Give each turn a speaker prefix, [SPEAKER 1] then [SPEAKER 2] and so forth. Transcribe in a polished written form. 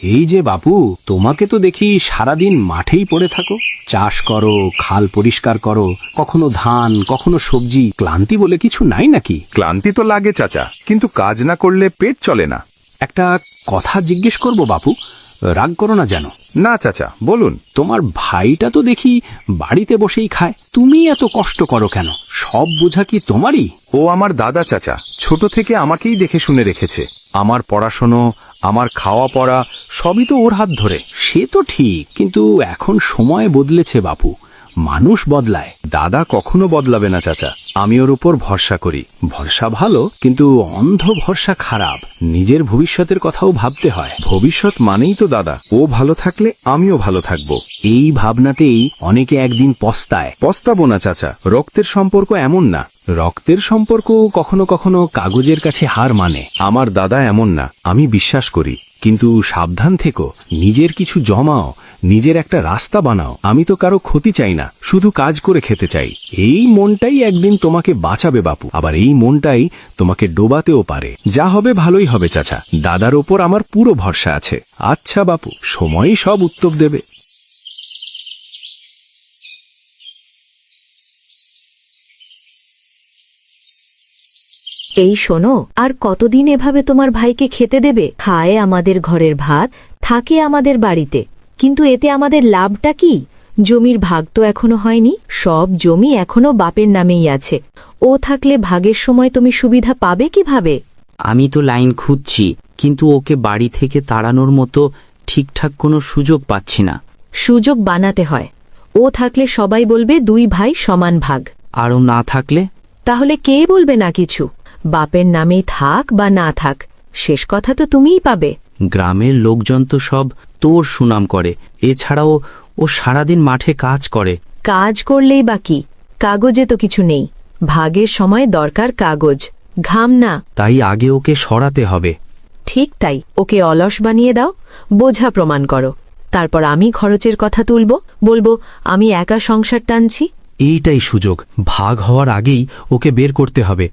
[SPEAKER 1] এই যে বাপু, তোমাকে তো দেখি সারাদিন মাঠেই পড়ে থাকো। চাষ করো, খাল পরিষ্কার করো, কখনো ধান, কখনো সবজি। ক্লান্তি বলে কিছু নাই নাকি?
[SPEAKER 2] ক্লান্তি তো লাগে চাচা, কিন্তু কাজ না করলে পেট চলে না।
[SPEAKER 1] একটা কথা জিজ্ঞেস করব বাপু, রাগ করো না যেন।
[SPEAKER 2] না চাচা, বলুন।
[SPEAKER 1] তোমার ভাইটা তো দেখি বাড়িতে বসেই খায়, তুমি এত কষ্ট করো কেন? সব বোঝা কি তোমারই?
[SPEAKER 2] ও আমার দাদা চাচা, ছোট থেকে আমাকেই দেখে শুনে রেখেছে। আমার পড়াশোনো, আমার খাওয়া পড়া সবই তো ওর হাত ধরে।
[SPEAKER 1] সে তো ঠিক, কিন্তু এখন সময় বদলেছে বাপু, মানুষ বদলায়।
[SPEAKER 2] দাদা কখনো বদলাবে না চাচা, আমি ওর উপর ভরসা করি।
[SPEAKER 1] ভরসা ভালো, কিন্তু অন্ধ ভরসা খারাপ। নিজের ভবিষ্যতের কথাও ভাবতে হয়।
[SPEAKER 2] ভবিষ্যৎ মানেই তো দাদা, ও ভালো থাকলে আমিও ভালো থাকবো।
[SPEAKER 1] এই ভাবনাতেই অনেকে একদিন পস্তায়।
[SPEAKER 2] পস্তাবো না চাচা, রক্তের সম্পর্ক এমন না।
[SPEAKER 1] রক্তের সম্পর্ক কখনো কখনো কাগজের কাছে হার মানে।
[SPEAKER 2] আমার দাদা এমন না, আমি বিশ্বাস করি।
[SPEAKER 1] কিন্তু সাবধান থেকো, নিজের কিছু জমাও, নিজের একটা রাস্তা বানাও। আমি তো কারো ক্ষতি চাই না, শুধু কাজ করে খেতে চাই। এই মনটাই একদিন তোমাকে বাঁচাবে বাপু, আবার এই মনটাই তোমাকে ডোবাতেও পারে। যা হবে ভালোই হবে চাচা, দাদার ওপর আমার পুরো ভরসা আছে। আচ্ছা বাপু, সময়ই সব উত্তর দেবে।
[SPEAKER 3] এই শোনো, আর কতদিন এভাবে তোমার ভাইকে খেতে দেবে? খায় আমাদের ঘরের ভাত, থাকে আমাদের বাড়িতে, কিন্তু এতে আমাদের লাভটা কি? জমির ভাগ তো এখনো হয়নি, সব জমি এখনো বাপের নামেই আছে। ও থাকলে ভাগের সময় তুমি সুবিধা পাবে কিভাবে?
[SPEAKER 4] আমি তো লাইন খুঁজছি, কিন্তু ওকে বাড়ি থেকে তাড়ানোর মতো ঠিকঠাক কোনো সুযোগ পাচ্ছি না।
[SPEAKER 3] সুযোগ বানাতে হয়। ও থাকলে সবাই বলবে দুই ভাই সমান ভাগ।
[SPEAKER 4] আরও না থাকলে?
[SPEAKER 3] তাহলে কে বলবে না কিছু? বাপের নামেই থাক বা না থাক, শেষ কথা তো তুমিই পাবে।
[SPEAKER 4] গ্রামের লোকজন তো সব তোর সুনাম করে। এছাড়াও ও সারাদিন মাঠে কাজ করে।
[SPEAKER 3] কাজ করলেই বা কি? কাগজে তো কিছু নেই। ভাগের সময় দরকার কাগজ, ঘাম না।
[SPEAKER 4] তাই আগে ওকে সরাতে হবে।
[SPEAKER 3] ঠিক তাই, ওকে অলস বানিয়ে দাও, বোঝা প্রমাণ করো। তারপর আমি খরচের কথা তুলব, বলবো আমি একা সংসার টানছি।
[SPEAKER 4] এইটাই সুযোগ। ভাগ হওয়ার আগেই ওকে বের করতে হবে।